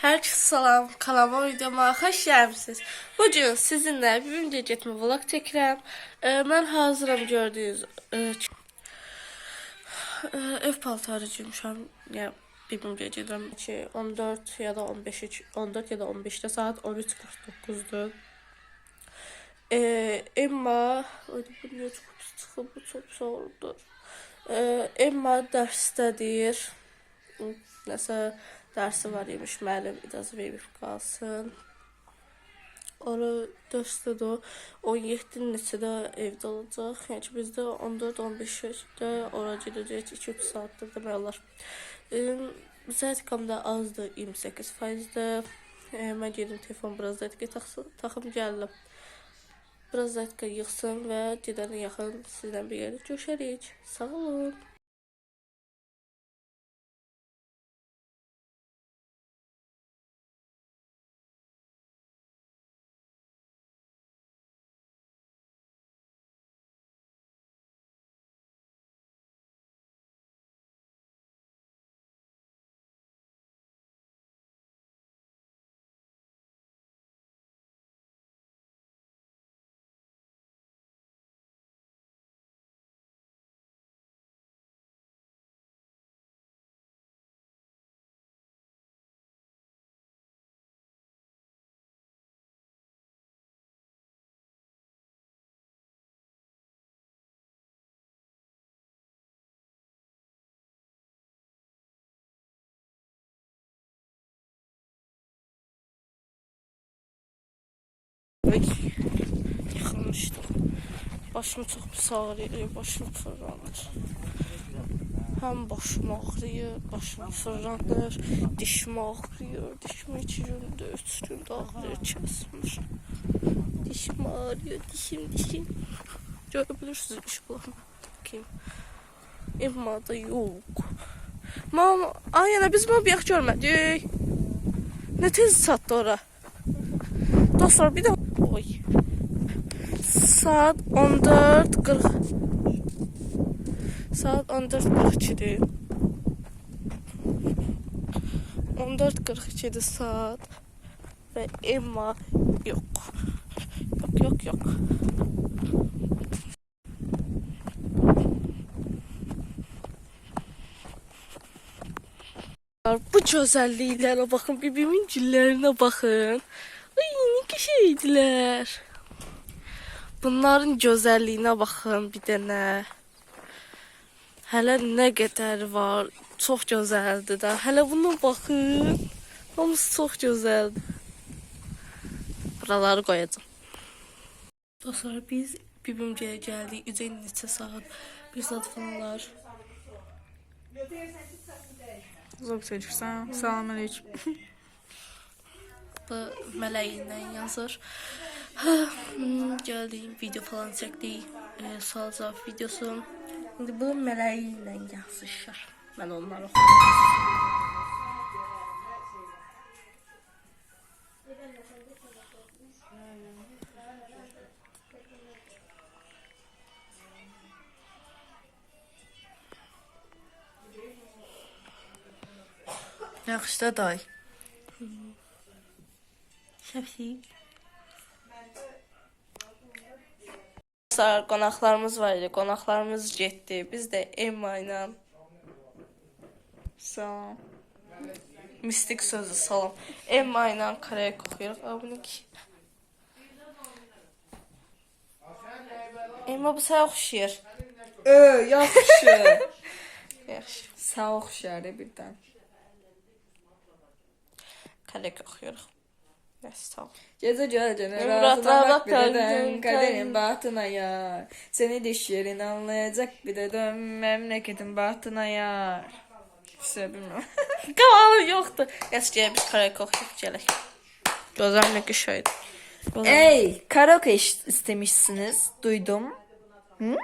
Herkese salam, kanalıma videoma xoş gəlmisiniz. Bugün sizinlə bibimcə getmə vlog çəkirəm. Mən hazıram gördüyünüz ev paltarı giymüşəm. Yəni bibimcə gedirəm ki 14 ya da 15-də saat 13:49-dur. Emma, bu niyə çıxıb, bu çox soğukdur. Emma dərsdədir. Nəsə dərsi var imiş, müəllim icazə verib qalsın. Ora dərsdədir, 17 neçədə evdə olacaq. Yəni ki, bizdə 14-15-də ora gedəcək, 2-3 saatdır demək olar. Zətiqam da azdır, 28%-də. Mən gedim telefon biraz zətiqə taxım gəldim. Biraz zətiqə yığsın və gedənə yaxın sizlə bir yerdə görüşərik. Sağ olun. Yıxılmışdım. Başım çox pis ağrıyır, başım fırlanır. Həm başım ağrıyır, başım fırlanır, dişim ağrıyır, dişim 2 gündür, 3 gündür ağrıyır, kəsmir. Dişim ağrıyır, dişim. Görebilirsiniz işıqlarını takayım. Emma da yok. Mama, ayana biz bunu bir yax görmədik. Ne tez çatdı ora. Dostlar bir de oy. Saat 14:40. Saat 14:42'dir. 14:42'dir saat ve Emma yok. Yok. Bu güzelliklere bakın, bibimin güllerine bakın. Ay ne şeydiler. Bunların güzelliğine bakın bir dənə. Hələ nə qədər var. Çox gözəldir də. Hələ buna bakın. Hamısı çox gözəldir. Buraları qoyacağım. Dostlar biz bibimcəyə gəldik. Üzəyin neçə saat. Bir saat falan var. Zor çəkirsən. Salam aleyküm. Bu mələyindən yazır. Gəldik, video falan çəkdik. Sual cavab videosu. İndi bu mələyindən yazışır. Mən onları oxuyum. Yaxşı da day. Şəfsi. Qonaqlarımız var idi. Qonaqlarımız getdi. Biz də Emma ilə Salam. mistik sözü salam. Emma ilə karek oxuyuruq. Abunə ki. Emma bu sənə oxşayır. Yaxşı. Yaxşı. Sağ oxşar birdən. Karek oxuyuruq. Nəsə sağ ol. Gecə Murat, razına bak bir də dön, gördüm, kaderin bahtına yar. Seni diş yerin anlayacak bir də dön, memleketin bahtına yar. Bilmirəm. Qalanı yoxdur. Yaxşı, gəl biz karek oxuyuq gələk. Gözəl nə qəşəngdir. Ey, karaoke istemişsiniz, duydum. Hı?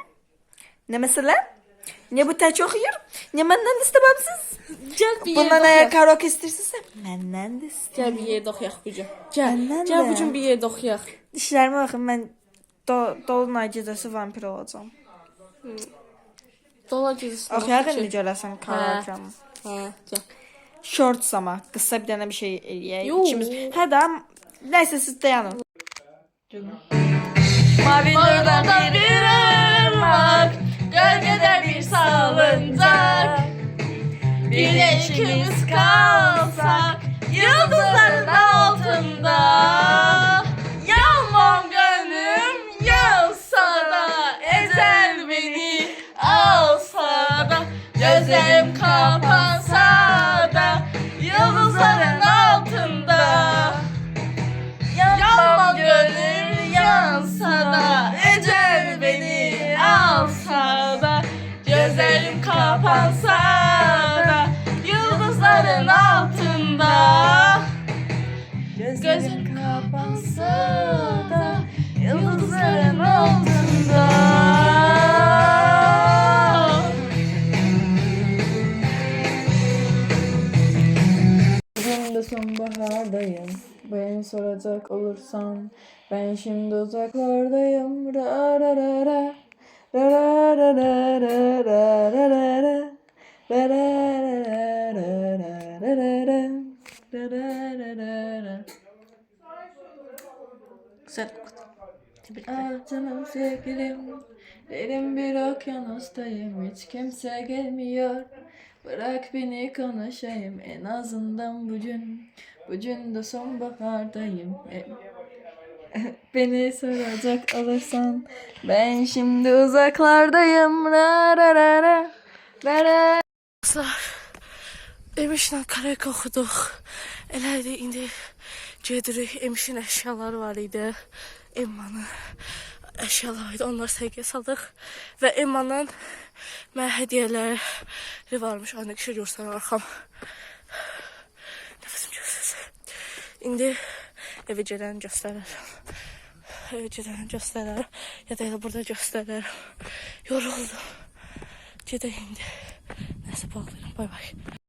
Ne mesela? Ne bu tek okuyur? Ne benden istememsiz? Gəl bir Bundan yerdə eğer oxuyaq. karaoke istersinizse benden de isteyin. Gəl bir yerdə oxuyaq bu gün. Məndən Gəl də. bu gün bir yerdə oxuyaq. Dişlerime bakın, ben Dolunay gecesi vampir olacağım. Dola gecəsində. Oxuyaq indi görəsən karaoke. Hə, gəl. Shorts ama qısa bir dənə bir şey eləyək. Yo. İkimiz. Hə də nəysə siz dayanın. Mavi nurdan bir ırmak, gölgede bir salıncak. Bir de ikimiz kalsak yıldızların altında. Yanmam gönlüm yansa da, ecel beni alsa da, gözlerim kapansa da yıldızların altında. Yanmam gönlüm yansa da, ecel beni alsa da, gözlerim kapansa da yıldızların altında. Gözlerim kapansa da yıldızların altında. Bugün de sonbahardayım. Beni soracak olursan ben şimdi uzaklardayım. Ra ra ra ra. Ra ra ra ra ra ra ra ra ra. Ra ra ra ra ra ra ra ra. Ra ra ra ra ra. Güzel okudu. Ah canım sevgilim, derin bir okyanustayım, hiç kimse gelmiyor. Bırak beni konuşayım, en azından bugün de sonbahardayım. Beni soracak olursan ben şimdi uzaklardayım. Ra ra ra ra ra ra. Dostlar, Emişlə karek oxuduq. Elə idi, indi gedirik. Emişin əşyaları var idi. Emmanın əşyaları idi. Onları səhiyyə saldıq. Və Emmanın mənə hədiyyələri varmış. Aynı kişi görsən arxam. Nəfəsim göstərsin. İndi evə gedəni göstərərəm. Evə gedəni göstərərəm. Ya da elə burada göstərərəm. Yoruldum. Gedək indi. Nəsə bağlayırım. Bay bay.